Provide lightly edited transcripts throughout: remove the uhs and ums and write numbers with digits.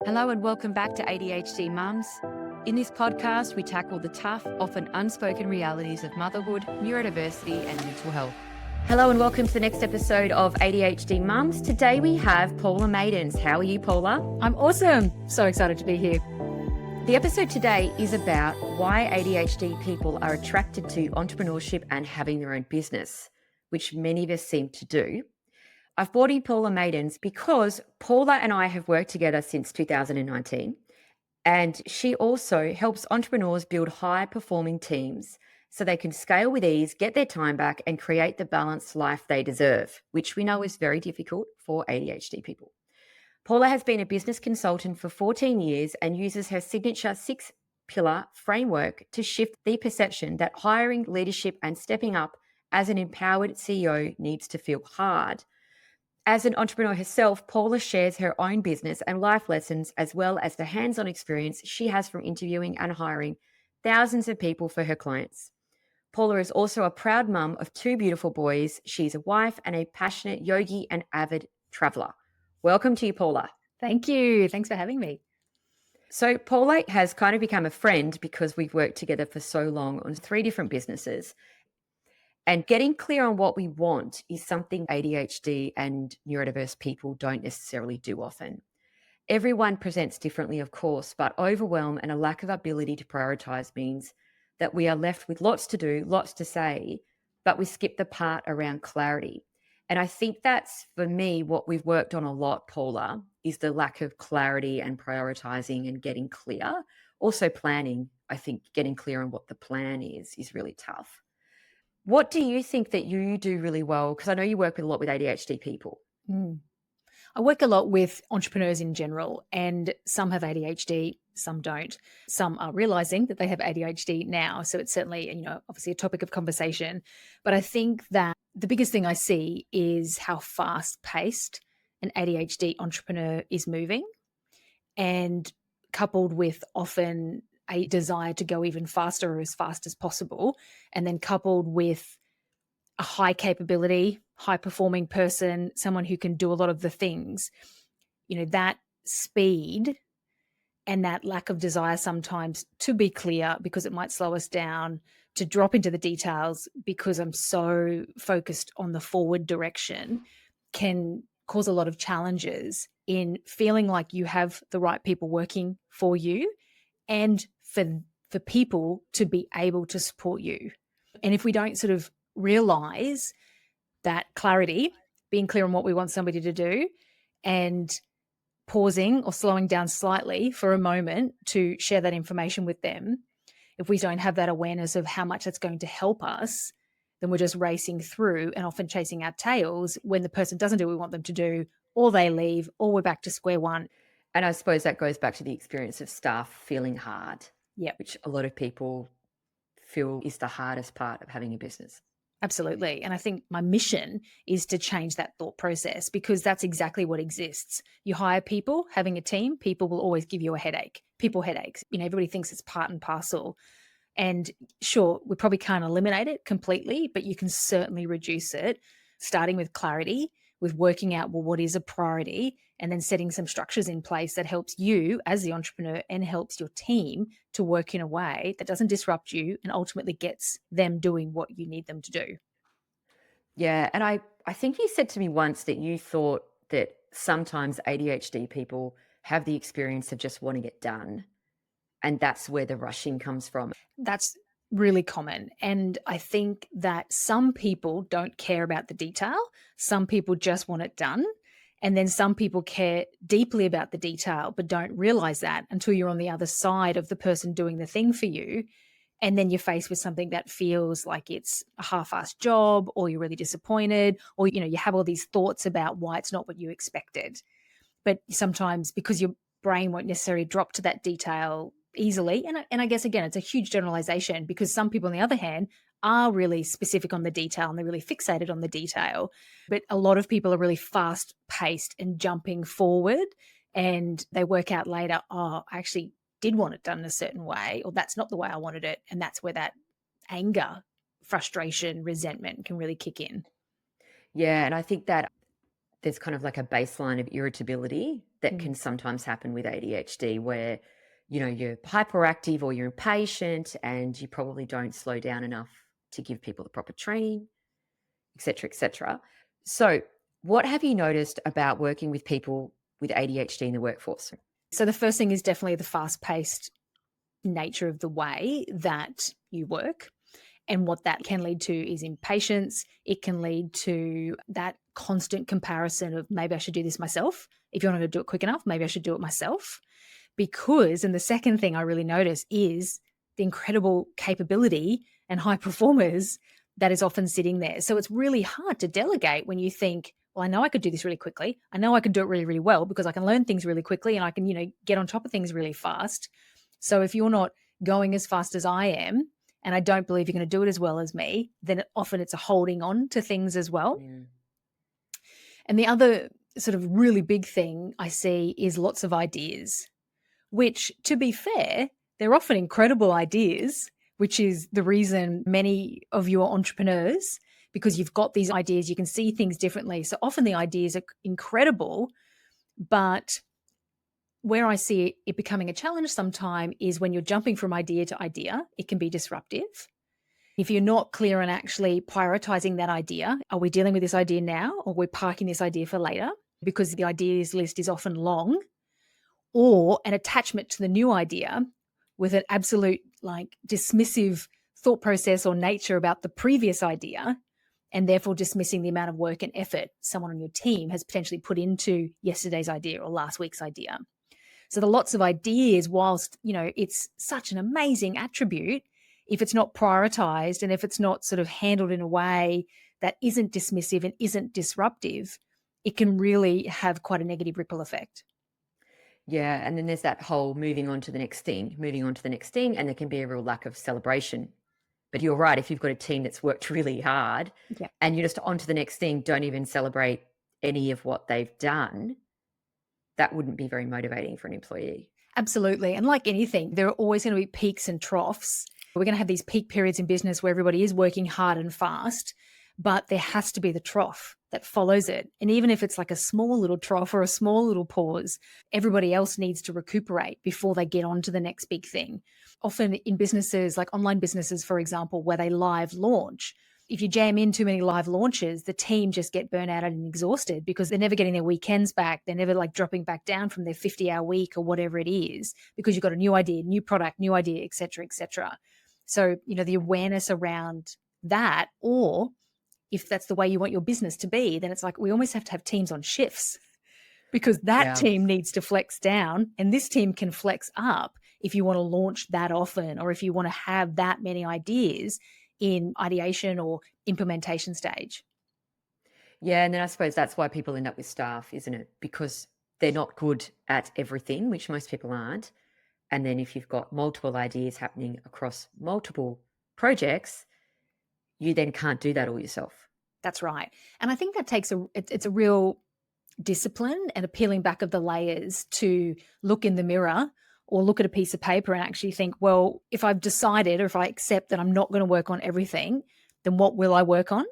Hello and welcome back to ADHD Mums. In this podcast, we tackle the tough, often unspoken realities of motherhood, neurodiversity, and mental health. Hello and welcome to the next episode of ADHD Mums. Today we have Paula Maidens. How are you, Paula? I'm awesome. So excited to be here. The episode today is about why ADHD people are attracted to entrepreneurship and having their own business, which many of us seem to do. I've brought in Paula Maidens because Paula and I have worked together since 2019, and she also helps entrepreneurs build high-performing teams so they can scale with ease, get their time back, and create the balanced life they deserve, which we know is very difficult for ADHD people. Paula has been a business consultant for 14 years and uses her signature 6-pillar framework to shift the perception that hiring, leadership, and stepping up as an empowered CEO needs to feel hard. As an entrepreneur herself, Paula shares her own business and life lessons, as well as the hands-on experience she has from interviewing and hiring thousands of people for her clients. Paula is also a proud mum of 2 beautiful boys. She's a wife and a passionate yogi and avid traveler. Welcome to you, Paula. Thank you. Thanks for having me. So Paula has kind of become a friend because we've worked together for so long on 3 different businesses. And getting clear on what we want is something ADHD and neurodiverse people don't necessarily do often. Everyone presents differently, of course, but overwhelm and a lack of ability to prioritize means that we are left with lots to do, lots to say, but we skip the part around clarity. And I think that's, for me, what we've worked on a lot, Paula, is the lack of clarity and prioritizing and getting clear. Also planning, I think getting clear on what the plan is really tough. What do you think that you do really well? Because I know you work with a lot with ADHD people. I work a lot with entrepreneurs in general, and some have ADHD, some don't. Some are realizing that they have ADHD now. So it's certainly, obviously a topic of conversation. But I think that the biggest thing I see is how fast paced an ADHD entrepreneur is moving, and coupled with often a desire to go even faster or as fast as possible, and then coupled with a high capability, high performing person, someone who can do a lot of the things, that speed and that lack of desire sometimes to be clear because it might slow us down, to drop into the details because I'm so focused on the forward direction, can cause a lot of challenges in feeling like you have the right people working for you and for people to be able to support you. And if we don't sort of realize that clarity, being clear on what we want somebody to do, and pausing or slowing down slightly for a moment to share that information with them, if we don't have that awareness of how much that's going to help us, then we're just racing through and often chasing our tails when the person doesn't do what we want them to do, or they leave, or we're back to square one. And I suppose that goes back to the experience of staff feeling hard, which a lot of people feel is the hardest part of having a business. Absolutely. And I think my mission is to change that thought process, because that's exactly what exists. You hire people, having a team, people will always give you a headache. People headaches. Everybody thinks it's part and parcel. And sure, we probably can't eliminate it completely, but you can certainly reduce it, starting with clarity, with working out, well, what is a priority, and then setting some structures in place that helps you as the entrepreneur and helps your team to work in a way that doesn't disrupt you and ultimately gets them doing what you need them to do. Yeah. And I think you said to me once that you thought that sometimes ADHD people have the experience of just wanting it done. And that's where the rushing comes from. That's really common. And I think that some people don't care about the detail. Some people just want it done. And then some people care deeply about the detail, but don't realize that until you're on the other side of the person doing the thing for you. And then you're faced with something that feels like it's a half-assed job, or you're really disappointed, or, you have all these thoughts about why it's not what you expected. But sometimes because your brain won't necessarily drop to that detail easily. And I guess, again, it's a huge generalization, because some people, on the other hand, are really specific on the detail and they're really fixated on the detail. But a lot of people are really fast paced and jumping forward, and they work out later, oh, I actually did want it done in a certain way, or that's not the way I wanted it. And that's where that anger, frustration, resentment can really kick in. Yeah. And I think that there's kind of like a baseline of irritability that Mm. can sometimes happen with ADHD where, you're hyperactive or you're impatient and you probably don't slow down enough to give people the proper training, et cetera, et cetera. So, what have you noticed about working with people with ADHD in the workforce? So the first thing is definitely the fast-paced nature of the way that you work. And what that can lead to is impatience. It can lead to that constant comparison of maybe I should do this myself. If you're not going to do it quick enough, maybe I should do it myself. And the second thing I really notice is the incredible capability and high performers that is often sitting there. So it's really hard to delegate when you think, well, I know I could do this really quickly. I know I can do it really, really well because I can learn things really quickly and I can, get on top of things really fast. So if you're not going as fast as I am, and I don't believe you're going to do it as well as me, then often it's a holding on to things as well. Mm. And the other sort of really big thing I see is lots of ideas, which, to be fair, they're often incredible ideas, which is the reason many of you are entrepreneurs, because you've got these ideas, you can see things differently. So often the ideas are incredible, but where I see it becoming a challenge sometime is when you're jumping from idea to idea, it can be disruptive. If you're not clear on actually prioritizing that idea, are we dealing with this idea now or we're parking this idea for later? Because the ideas list is often long, or an attachment to the new idea with an absolute dismissive thought process or nature about the previous idea, and therefore dismissing the amount of work and effort someone on your team has potentially put into yesterday's idea or last week's idea. So the lots of ideas, whilst, it's such an amazing attribute, if it's not prioritized and if it's not sort of handled in a way that isn't dismissive and isn't disruptive, it can really have quite a negative ripple effect. Yeah, and then there's that whole moving on to the next thing, and there can be a real lack of celebration. But you're right, if you've got a team that's worked really hard Yeah. and you're just on to the next thing, don't even celebrate any of what they've done, that wouldn't be very motivating for an employee. Absolutely. And like anything, there are always going to be peaks and troughs. We're going to have these peak periods in business where everybody is working hard and fast, but there has to be the trough that follows it. And even if it's like a small little trough or a small little pause, everybody else needs to recuperate before they get on to the next big thing. Often in businesses, like online businesses, for example, where they live launch, if you jam in too many live launches, the team just get burnt out and exhausted because they're never getting their weekends back. They're never dropping back down from their 50-hour week or whatever it is, because you've got a new idea, new product, new idea, et cetera, et cetera. So, the awareness around that, or if that's the way you want your business to be, then it's like we almost have to have teams on shifts because that Yeah. team needs to flex down and this team can flex up if you want to launch that often or if you want to have that many ideas in ideation or implementation stage. Yeah, and then I suppose that's why people end up with staff, isn't it? Because they're not good at everything, which most people aren't. And then if you've got multiple ideas happening across multiple projects, you then can't do that all yourself. That's right. And I think that takes it's a real discipline and a peeling back of the layers to look in the mirror or look at a piece of paper and actually think, well, if I've decided or if I accept that I'm not going to work on everything, then what will I work on?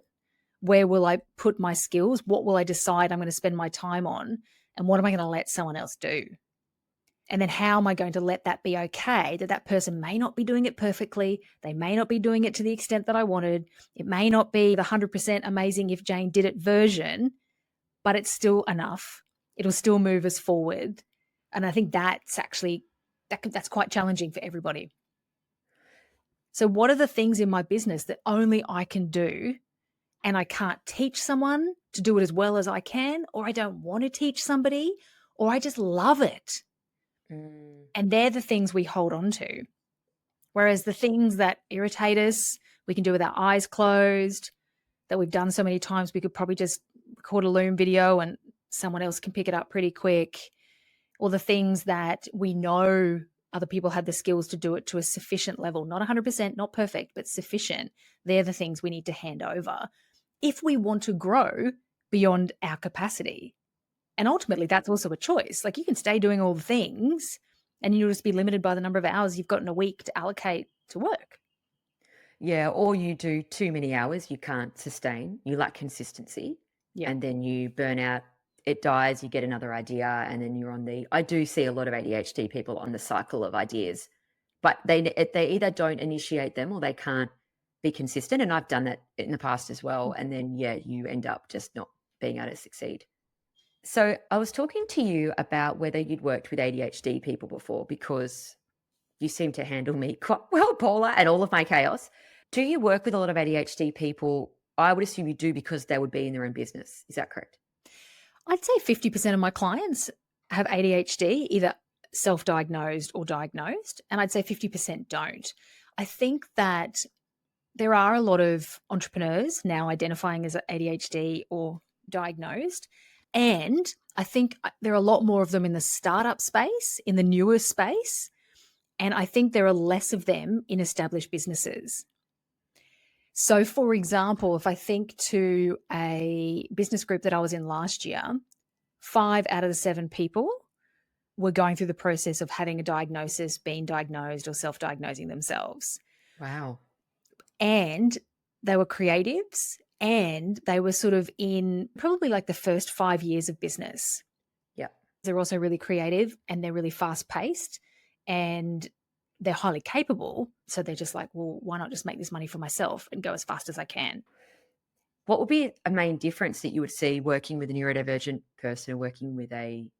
Where will I put my skills? What will I decide I'm going to spend my time on? And what am I going to let someone else do? And then how am I going to let that be okay? That person may not be doing it perfectly. They may not be doing it to the extent that I wanted. It may not be the 100% amazing if Jane did it version, but it's still enough. It'll still move us forward. And I think that's actually, that's quite challenging for everybody. So what are the things in my business that only I can do and I can't teach someone to do it as well as I can, or I don't want to teach somebody, or I just love it? And they're the things we hold on to. Whereas the things that irritate us, we can do with our eyes closed, that we've done so many times, we could probably just record a Loom video and someone else can pick it up pretty quick. Or the things that we know other people have the skills to do it to a sufficient level, not 100%, not perfect, but sufficient. They're the things we need to hand over if we want to grow beyond our capacity. And ultimately, that's also a choice. Like, you can stay doing all the things and you'll just be limited by the number of hours you've got in a week to allocate to work. Yeah, or you do too many hours, you can't sustain, you lack consistency, Yeah. and then you burn out it dies, you get another idea, and then I do see a lot of ADHD people on the cycle of ideas, but they either don't initiate them or they can't be consistent. And I've done that in the past as well. And then, yeah, you end up just not being able to succeed. So I was talking to you about whether you'd worked with ADHD people before because you seem to handle me quite well, Paula, and all of my chaos. Do you work with a lot of ADHD people? I would assume you do because they would be in their own business. Is that correct? I'd say 50% of my clients have ADHD, either self-diagnosed or diagnosed, and I'd say 50% don't. I think that there are a lot of entrepreneurs now identifying as ADHD or diagnosed, and I think there are a lot more of them in the startup space, in the newer space, and I think there are less of them in established businesses. So, for example, if I think to a business group that I was in last year, 5 out of the 7 people were going through the process of having a diagnosis, being diagnosed, or self-diagnosing themselves. Wow. And they were creatives, and they were sort of in probably like the first 5 years of business. Yeah. They're also really creative, and they're really fast-paced, and they're highly capable. So they're just like, well, why not just make this money for myself and go as fast as I can? What would be a main difference that you would see working with a neurodivergent person and working with a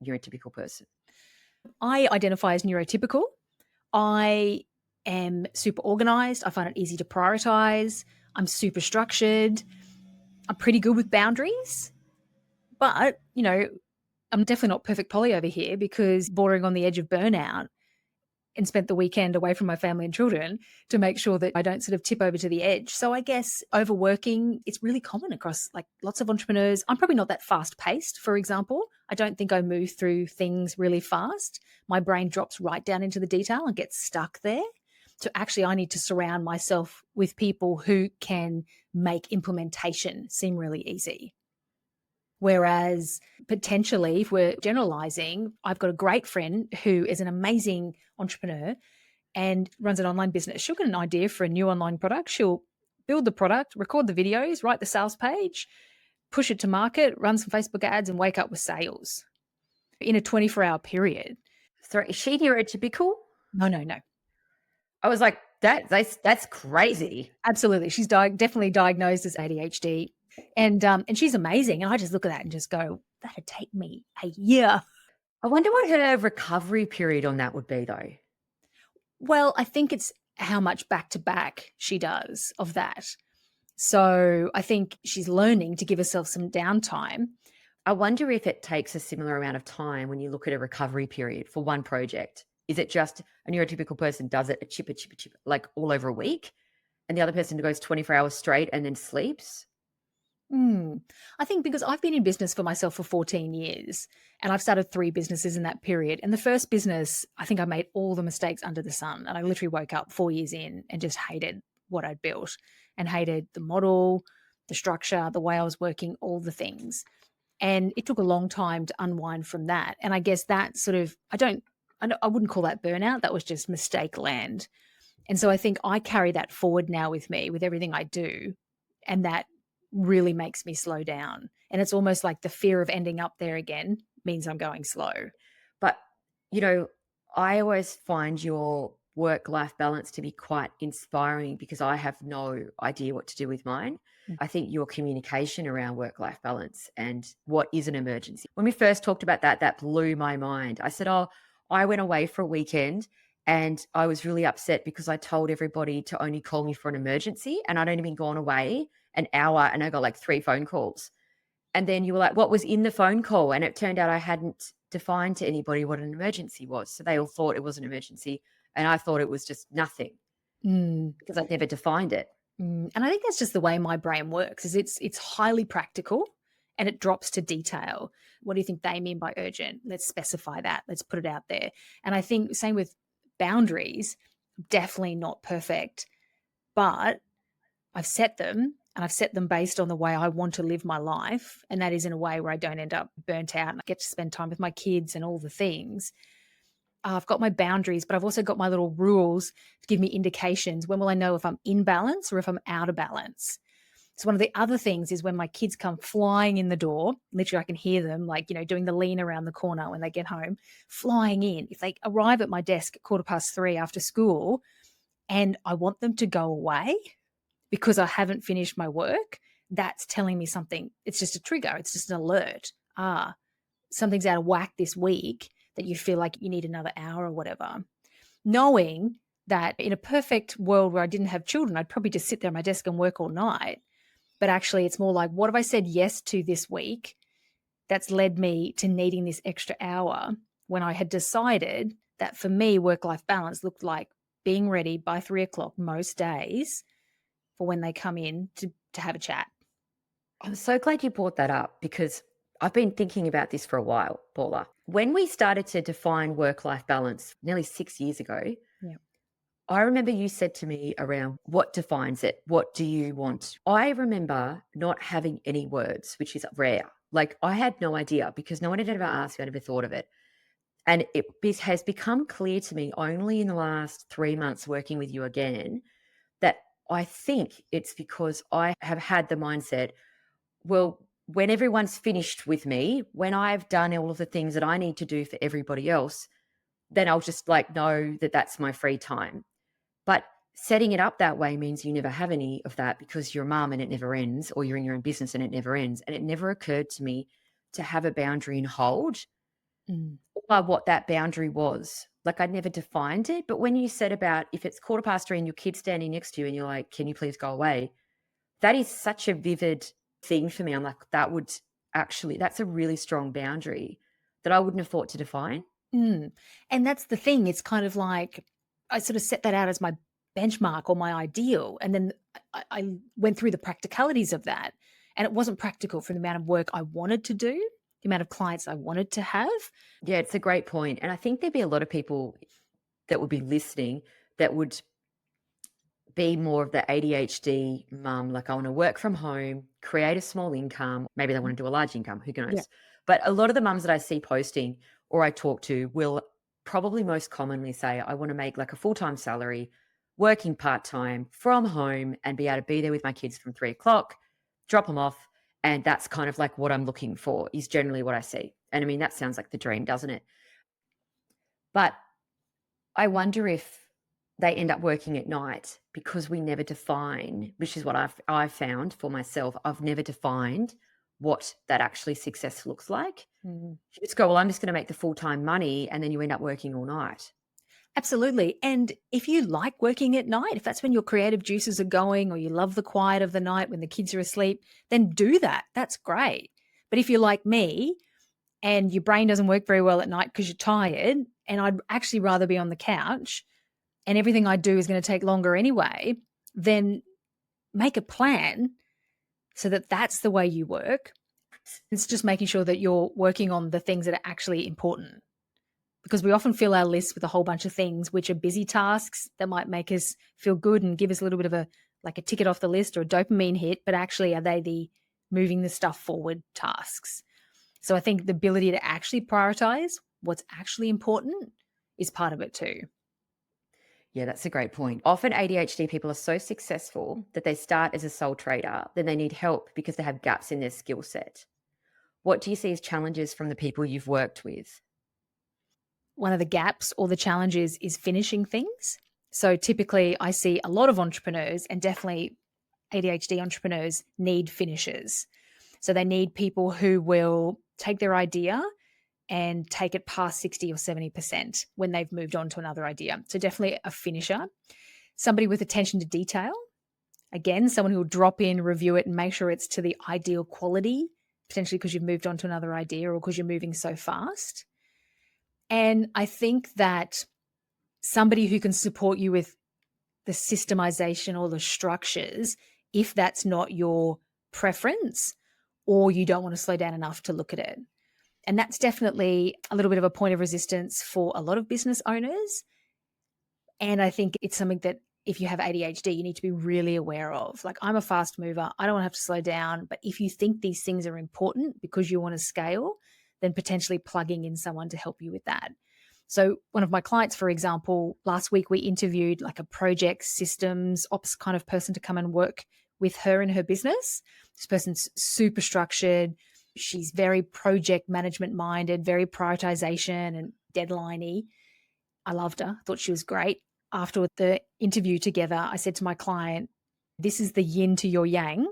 neurotypical person? I identify as neurotypical. I am super organized. I find it easy to prioritize. I'm super structured. I'm pretty good with boundaries. But, I'm definitely not perfect Polly over here because bordering on the edge of burnout, and spent the weekend away from my family and children to make sure that I don't sort of tip over to the edge. So I guess overworking, it's really common across like lots of entrepreneurs. I'm probably not that fast paced, for example. I don't think I move through things really fast. My brain drops right down into the detail and gets stuck there. So actually I need to surround myself with people who can make implementation seem really easy. Whereas potentially, if we're generalizing, I've got a great friend who is an amazing entrepreneur and runs an online business. She'll get an idea for a new online product. She'll build the product, record the videos, write the sales page, push it to market, run some Facebook ads, and wake up with sales in a 24-hour period. Sorry, is she neurotypical? No. I was like, that's crazy. Absolutely. She's definitely diagnosed as ADHD. And she's amazing. And I just look at that and just go, that'd take me a year. I wonder what her recovery period on that would be, though. Well, I think it's how much back to back she does of that. So I think she's learning to give herself some downtime. I wonder if it takes a similar amount of time when you look at a recovery period for one project. Is it just a neurotypical person does it a chipper, like all over a week, and the other person goes 24 hours straight and then sleeps? I think because I've been in business for myself for 14 years and I've started 3 businesses in that period. And the first business, I think I made all the mistakes under the sun. And I literally woke up 4 years in and just hated what I'd built and hated the model, the structure, the way I was working, all the things. And it took a long time to unwind from that. And I guess that sort of, I wouldn't call that burnout. That was just mistake land. And so I think I carry that forward now with me, with everything I do. And that really makes me slow down. And it's almost like the fear of ending up there again means I'm going slow. But, I always find your work-life balance to be quite inspiring because I have no idea what to do with mine. I think your communication around work-life balance and what is an emergency. When we first talked about that blew my mind. I said, I went away for a weekend and I was really upset because I told everybody to only call me for an emergency and I'd only been gone away an hour and I got like 3 phone calls. And then you were like, what was in the phone call? And it turned out I hadn't defined to anybody what an emergency was. So they all thought it was an emergency. And I thought it was just nothing because I'd never defined it. And I think that's just the way my brain works is it's highly practical and it drops to detail. What do you think they mean by urgent? Let's specify that. Let's put it out there. And I think same with boundaries, definitely not perfect, but I've set them. And I've set them based on the way I want to live my life. And that is in a way where I don't end up burnt out and I get to spend time with my kids and all the things. I've got my boundaries, but I've also got my little rules to give me indications. When will I know if I'm in balance or if I'm out of balance? So one of the other things is when my kids come flying in the door, literally I can hear them like, doing the lean around the corner when they get home, flying in. If they arrive at my desk at 3:15 after school and I want them to go away because I haven't finished my work, that's telling me something. It's just a trigger. It's just an alert. Something's out of whack this week, that you feel like you need another hour or whatever. Knowing that in a perfect world where I didn't have children, I'd probably just sit there at my desk and work all night. But actually, it's more like, what have I said yes to this week that's led me to needing this extra hour, when I had decided that for me, work-life balance looked like being ready by 3:00 most days for when they come in to have a chat. I'm so glad you brought that up because I've been thinking about this for a while, Paula. When we started to define work-life balance nearly 6 years ago, Yeah. I remember you said to me around what defines it? What do you want? I remember not having any words, which is rare. Like I had no idea because no one had ever asked me. I never thought of it. And has become clear to me only in the last 3 months working with you again that I think it's because I have had the mindset, well, when everyone's finished with me, when I've done all of the things that I need to do for everybody else, then I'll just like know that that's my free time. But setting it up that way means you never have any of that because you're a mum and it never ends, or you're in your own business and it never ends. And it never occurred to me to have a boundary and hold Mm. or what that boundary was. Like I'd never defined it. But when you said about if it's 3:15 and your kid's standing next to you and you're like, can you please go away? That is such a vivid thing for me. I'm like, that's a really strong boundary that I wouldn't have thought to define. Mm. And that's the thing. It's kind of like I sort of set that out as my benchmark or my ideal. And then I went through the practicalities of that. And it wasn't practical for the amount of work I wanted to do, the amount of clients I wanted to have. Yeah, it's a great point. And I think there'd be a lot of people that would be listening that would be more of the ADHD mum, like I want to work from home, create a small income. Maybe they want to do a large income, who Yeah. knows? But a lot of the mums that I see posting or I talk to will probably most commonly say, I want to make like a full-time salary, working part-time from home and be able to be there with my kids from 3:00, drop them off. And that's kind of like what I'm looking for is generally what I see. And I mean, that sounds like the dream, doesn't it? But I wonder if they end up working at night because we never define, which is what I've found for myself. I've never defined what that actually success looks like. Mhm. You just go, well, I'm just going to make the full-time money, and then you end up working all night. Absolutely. And if you like working at night, if that's when your creative juices are going, or you love the quiet of the night when the kids are asleep, then do that. That's great. But if you're like me and your brain doesn't work very well at night because you're tired, and I'd actually rather be on the couch and everything I do is going to take longer anyway, then make a plan so that that's the way you work. It's just making sure that you're working on the things that are actually important, because we often fill our lists with a whole bunch of things which are busy tasks that might make us feel good and give us a little bit of a ticket off the list or a dopamine hit, but actually are they the moving the stuff forward tasks? So I think the ability to actually prioritize what's actually important is part of it too. Yeah, that's a great point. Often ADHD people are so successful that they start as a sole trader, then they need help because they have gaps in their skill set. What do you see as challenges from the people you've worked with? One of the gaps or the challenges is finishing things. So typically I see a lot of entrepreneurs, and definitely ADHD entrepreneurs need finishers. So they need people who will take their idea and take it past 60 or 70% when they've moved on to another idea. So definitely a finisher, somebody with attention to detail. Again, someone who will drop in, review it, and make sure it's to the ideal quality, potentially because you've moved on to another idea or because you're moving so fast. And I think that somebody who can support you with the systemization or the structures, if that's not your preference or you don't want to slow down enough to look at it. And that's definitely a little bit of a point of resistance for a lot of business owners. And I think it's something that if you have ADHD, you need to be really aware of. Like, I'm a fast mover. I don't want to have to slow down. But if you think these things are important because you want to scale, then potentially plugging in someone to help you with that. So one of my clients, for example, last week we interviewed like a project systems ops kind of person to come and work with her in her business. This person's super structured. She's very project management minded, very prioritization and deadliney. I loved her, thought she was great. After the interview together, I said to my client, this is the yin to your yang,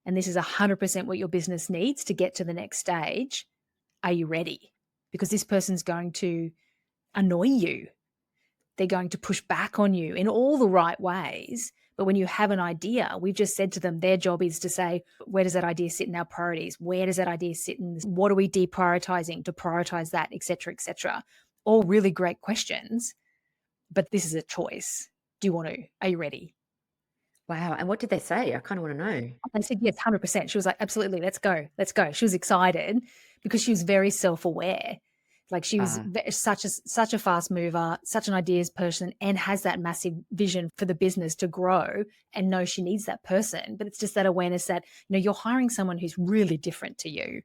and this is 100% what your business needs to get to the next stage. Are you ready? Because this person's going to annoy you. They're going to push back on you in all the right ways. But when you have an idea, we've just said to them, their job is to say, where does that idea sit in our priorities? Where does that idea sit in this? What are we deprioritizing to prioritize that, et cetera, et cetera? All really great questions, but this is a choice. Do you want to? Are you ready? Wow. And what did they say? I kind of want to know. They said, yes, 100%. She was like, absolutely, let's go. Let's go. She was excited because she was very self-aware. Like she was such a fast mover, such an ideas person, and has that massive vision for the business to grow and knows she needs that person. But it's just that awareness that, you're hiring someone who's really different to you.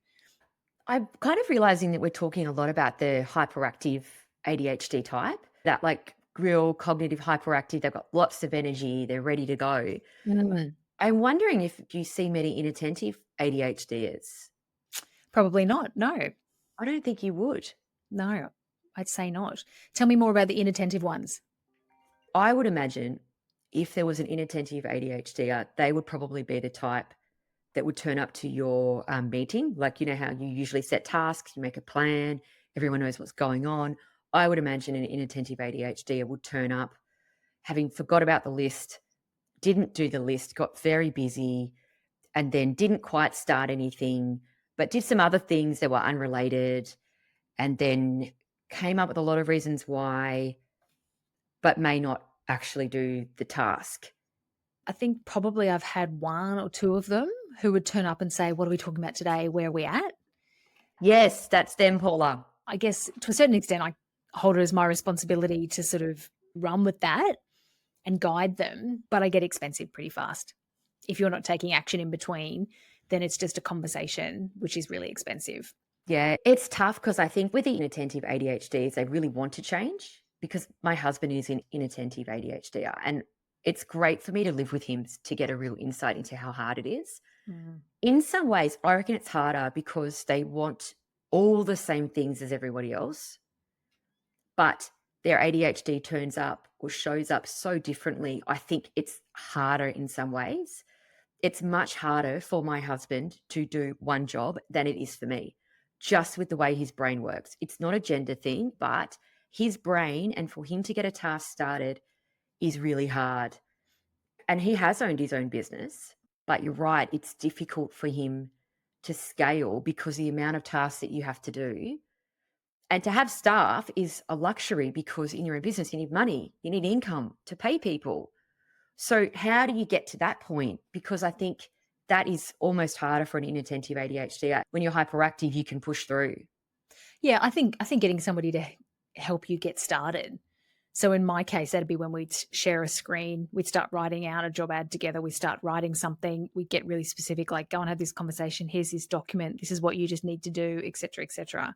I'm kind of realizing that we're talking a lot about the hyperactive ADHD type, that like real cognitive hyperactive. They've got lots of energy. They're ready to go. Mm. I'm wondering if you see many inattentive ADHDers. Probably not. No, I don't think you would. no, I'd say not. Tell me more about the inattentive ones. I would imagine if there was an inattentive ADHDer, they would probably be the type that would turn up to your meeting. Like, how you usually set tasks, you make a plan, everyone knows what's going on. I would imagine an inattentive ADHDer would turn up having forgot about the list, didn't do the list, got very busy, and then didn't quite start anything, but did some other things that were unrelated, and then came up with a lot of reasons why, but may not actually do the task. I think probably I've had one or two of them who would turn up and say, what are we talking about today? Where are we at? Yes, that's them, Paula. I guess to a certain extent, I hold it as my responsibility to sort of run with that and guide them, but I get expensive pretty fast. If you're not taking action in between, then it's just a conversation, which is really expensive. Yeah, it's tough because I think with the inattentive ADHDs, they really want to change, because my husband is an inattentive ADHD, and it's great for me to live with him to get a real insight into how hard it is. Mm. In some ways, I reckon it's harder because they want all the same things as everybody else, but their ADHD turns up or shows up so differently. I think it's harder in some ways. It's much harder for my husband to do one job than it is for me, just with the way his brain works. It's not a gender thing, but his brain, and for him to get a task started is really hard. And he has owned his own business, but you're right, it's difficult for him to scale because the amount of tasks that you have to do. And to have staff is a luxury because in your own business, you need money, you need income to pay people. So how do you get to that point? Because I think that is almost harder for an inattentive ADHD. When you're hyperactive, you can push through. Yeah, I think getting somebody to help you get started. So in my case, that'd be when we'd share a screen, we'd start writing out a job ad together, we start writing something, we get really specific, like go and have this conversation, here's this document, this is what you just need to do, et cetera,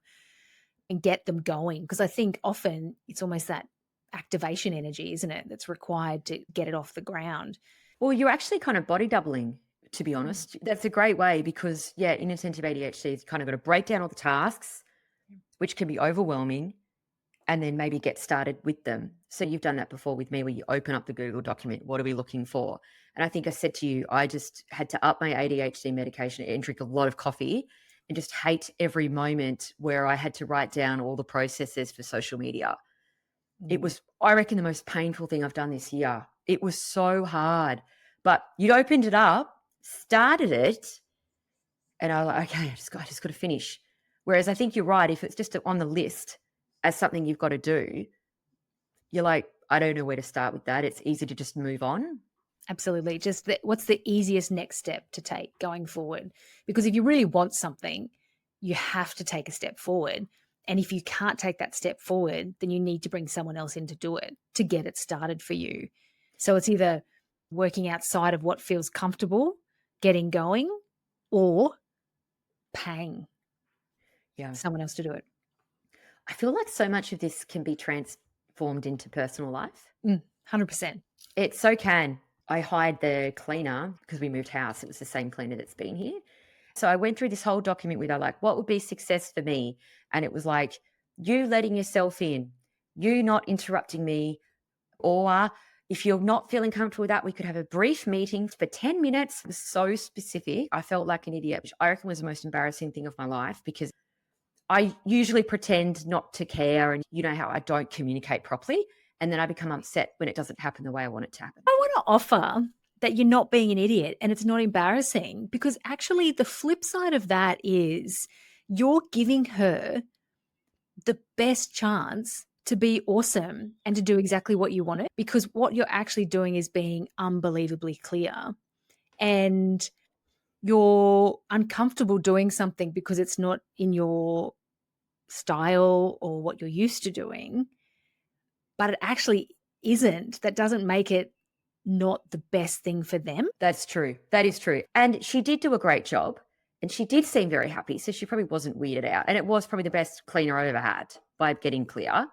and get them going. Because I think often it's almost that activation energy, isn't it, that's required to get it off the ground. Well, you're actually kind of body doubling, to be honest. That's a great way because, yeah, inattentive ADHD has kind of got to break down all the tasks, which can be overwhelming, and then maybe get started with them. So you've done that before with me where you open up the Google document, what are we looking for? And I think I said to you, I just had to up my ADHD medication and drink a lot of coffee and just hate every moment where I had to write down all the processes for social media. It was, I reckon, the most painful thing I've done this year. It was so hard, but you opened it up, started it, and I was like, okay, I just got to finish. Whereas I think you're right. If it's just on the list as something you've got to do, you're like, I don't know where to start with that. It's easy to just move on. Absolutely. Just what's the easiest next step to take going forward? Because if you really want something, you have to take a step forward. And if you can't take that step forward, then you need to bring someone else in to do it, to get it started for you. So it's either working outside of what feels comfortable, getting going, or paying someone else to do it. I feel like so much of this can be transformed into personal life. 100%. It so can. I hired the cleaner because we moved house. It was the same cleaner that's been here. So I went through this whole document with her, like, what would be success for me? And it was like, you letting yourself in, you not interrupting me, or if you're not feeling comfortable with that, we could have a brief meeting for 10 minutes. It was so specific. I felt like an idiot, which I reckon was the most embarrassing thing of my life because I usually pretend not to care. And you know how I don't communicate properly. And then I become upset when it doesn't happen the way I want it to happen. I want to offer that you're not being an idiot and it's not embarrassing, because actually the flip side of that is you're giving her the best chance to be awesome and to do exactly what you wanted, because what you're actually doing is being unbelievably clear, and you're uncomfortable doing something because it's not in your style or what you're used to doing, but it actually isn't. That doesn't make it not the best thing for them. That's true. That is true. And she did do a great job and she did seem very happy. So she probably wasn't weirded out. And it was probably the best cleaner I've ever had by getting clear.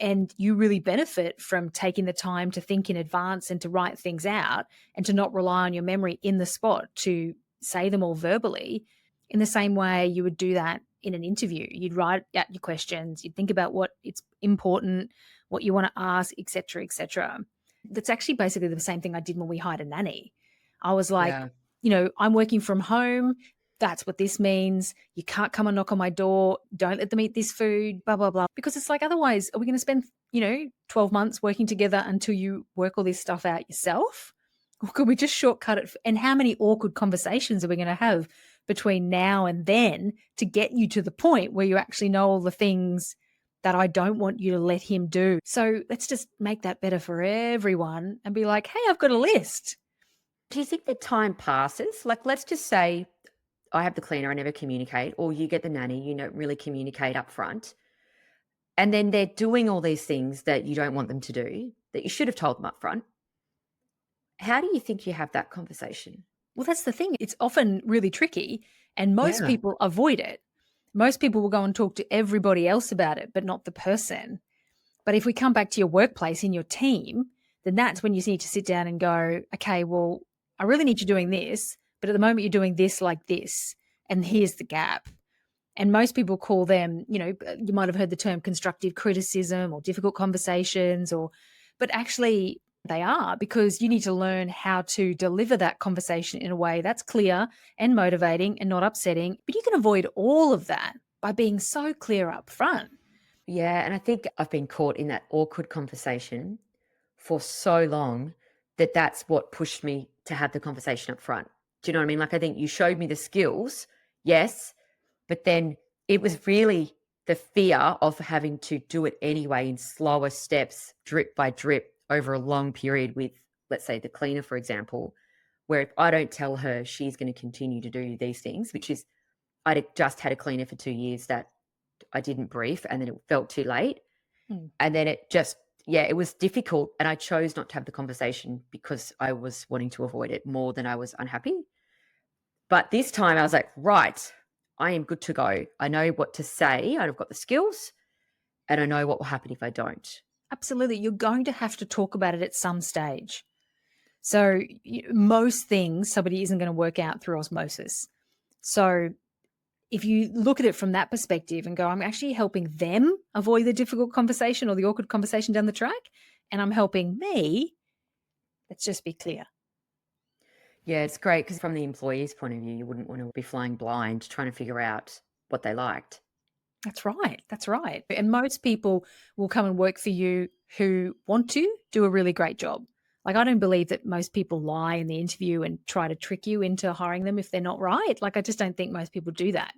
And you really benefit from taking the time to think in advance and to write things out and to not rely on your memory in the spot to say them all verbally, in the same way you would do that in an interview. You'd write out your questions, you'd think about what it's important, what you want to ask, etc., etc. That's actually basically the same thing I did when we hired a nanny. I was like, Yeah. I'm working from home. That's what this means. You can't come and knock on my door. Don't let them eat this food, blah, blah, blah. Because it's like, otherwise, are we going to spend, 12 months working together until you work all this stuff out yourself? Or could we just shortcut it? And how many awkward conversations are we going to have between now and then to get you to the point where you actually know all the things that I don't want you to let him do? So let's just make that better for everyone and be like, hey, I've got a list. Do you think that time passes? Like, let's just say I have the cleaner, I never communicate, or you get the nanny, you don't really communicate up front. And then they're doing all these things that you don't want them to do, that you should have told them up front. How do you think you have that conversation? Well, that's the thing. It's often really tricky, and most Yeah. people avoid it. Most people will go and talk to everybody else about it, but not the person. But if we come back to your workplace in your team, then that's when you need to sit down and go, okay, well, I really need you doing this, but at the moment you're doing this like this, and here's the gap. And most people call them, you might have heard the term constructive criticism or difficult conversations, but actually they are, because you need to learn how to deliver that conversation in a way that's clear and motivating and not upsetting. But you can avoid all of that by being so clear up front. Yeah. And I think I've been caught in that awkward conversation for so long that that's what pushed me to have the conversation up front. Do you know what I mean? Like, I think you showed me the skills, yes, but then it was really the fear of having to do it anyway in slower steps, drip by drip over a long period with, let's say, the cleaner, for example, where if I don't tell her she's going to continue to do these things, which is, I'd just had a cleaner for 2 years that I didn't brief and then it felt too late. And then it just, it was difficult. And I chose not to have the conversation because I was wanting to avoid it more than I was unhappy. But this time I was like, right, I am good to go. I know what to say. I've got the skills and I know what will happen if I don't. Absolutely. You're going to have to talk about it at some stage. So most things somebody isn't going to work out through osmosis. So if you look at it from that perspective and go, I'm actually helping them avoid the difficult conversation or the awkward conversation down the track, and I'm helping me, let's just be clear. Yeah, it's great because from the employee's point of view, you wouldn't want to be flying blind trying to figure out what they liked. That's right. That's right. And most people will come and work for you who want to do a really great job. Like, I don't believe that most people lie in the interview and try to trick you into hiring them if they're not right. Like, I just don't think most people do that.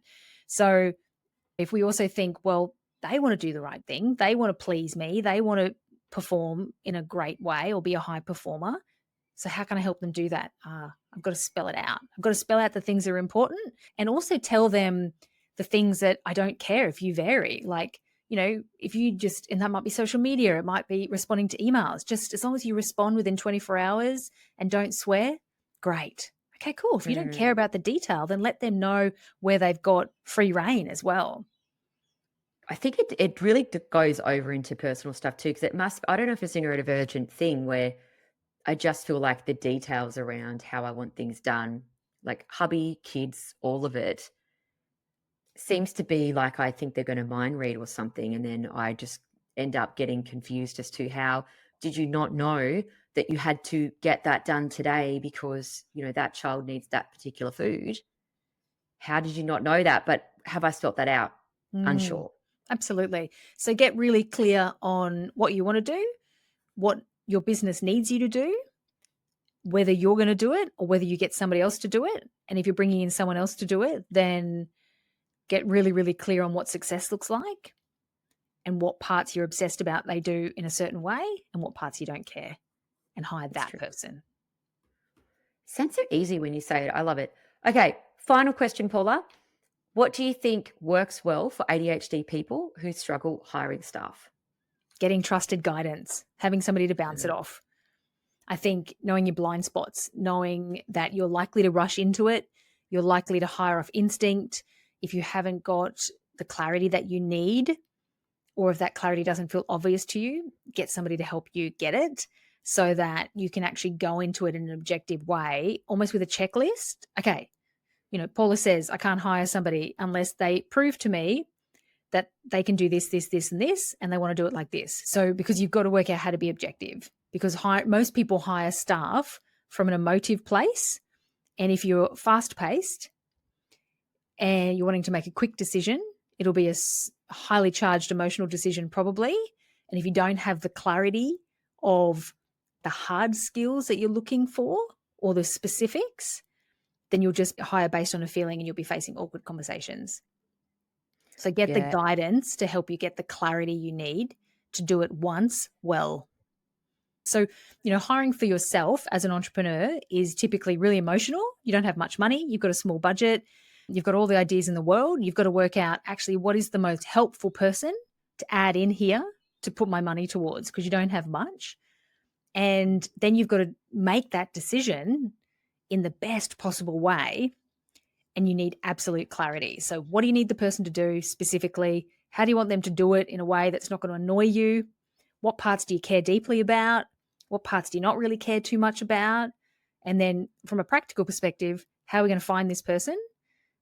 So if we also think, well, they want to do the right thing, they want to please me, they want to perform in a great way or be a high performer. So how can I help them do that? I've got to spell it out. I've got to spell out the things that are important and also tell them the things that I don't care if you vary. Like, if you just, and that might be social media, it might be responding to emails, just as long as you respond within 24 hours and don't swear, great. Okay, cool. If you don't care about the detail, then let them know where they've got free reign as well. I think it really goes over into personal stuff too, because it must, I don't know if it's a neurodivergent thing where I just feel like the details around how I want things done, like hubby, kids, all of it, seems to be like I think they're going to mind read or something. And then I just end up getting confused as to how did you not know that you had to get that done today because, that child needs that particular food? How did you not know that? But have I spelt that out? Mm, Unsure. absolutely. So get really clear on what you want to do, what your business needs you to do, whether you're going to do it or whether you get somebody else to do it. And if you're bringing in someone else to do it, then get really, really clear on what success looks like and what parts you're obsessed about they do in a certain way and what parts you don't care, and hire That's that true. person. Sounds so easy when you say it. I love it. Okay, final question, Paula. What do you think works well for ADHD people who struggle hiring staff? Getting trusted guidance, having somebody to bounce it Mm. off. I think knowing your blind spots, knowing that you're likely to rush into it, you're likely to hire off instinct. If you haven't got the clarity that you need, or if that clarity doesn't feel obvious to you, get somebody to help you get it so that you can actually go into it in an objective way, almost with a checklist. Okay, Paula says, I can't hire somebody unless they prove to me that they can do this, this, this, and this, and they want to do it like this. So, because you've got to work out how to be objective, because most people hire staff from an emotive place. And if you're fast paced and you're wanting to make a quick decision, it'll be a highly charged emotional decision, probably. And if you don't have the clarity of the hard skills that you're looking for or the specifics, then you'll just hire based on a feeling and you'll be facing awkward conversations. So get the Yeah. guidance to help you get the clarity you need to do it once well. So, hiring for yourself as an entrepreneur is typically really emotional. You don't have much money. You've got a small budget. You've got all the ideas in the world. You've got to work out actually what is the most helpful person to add in here to put my money towards, because you don't have much. And then you've got to make that decision in the best possible way. And you need absolute clarity. So what do you need the person to do specifically? How do you want them to do it in a way that's not going to annoy you? What parts do you care deeply about? What parts do you not really care too much about? And then from a practical perspective, how are we going to find this person?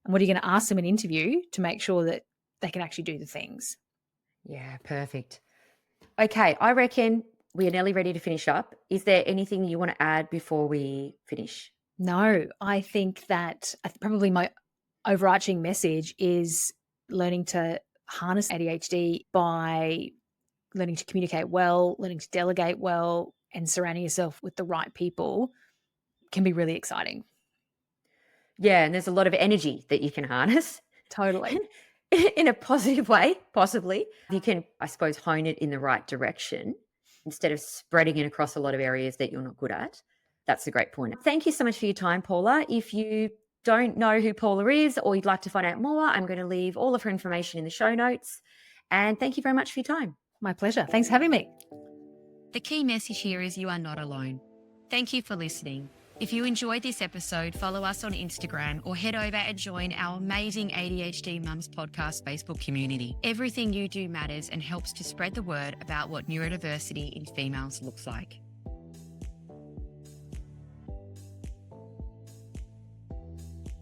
And what are you going to ask them in an interview to make sure that they can actually do the things? Yeah, perfect. Okay, I reckon we are nearly ready to finish up. Is there anything you want to add before we finish? No, I think that probably my overarching message is learning to harness ADHD by learning to communicate well, learning to delegate well, and surrounding yourself with the right people can be really exciting. Yeah, and there's a lot of energy that you can harness Totally. in a positive way, possibly. You can, I suppose, hone it in the right direction instead of spreading it across a lot of areas that you're not good at. That's a great point. Thank you so much for your time, Paula. If you don't know who Paula is or you'd like to find out more, I'm going to leave all of her information in the show notes. And thank you very much for your time. My pleasure. Thanks for having me. The key message here is you are not alone. Thank you for listening. If you enjoyed this episode, follow us on Instagram or head over and join our amazing ADHD Mums podcast Facebook community. Everything you do matters and helps to spread the word about what neurodiversity in females looks like.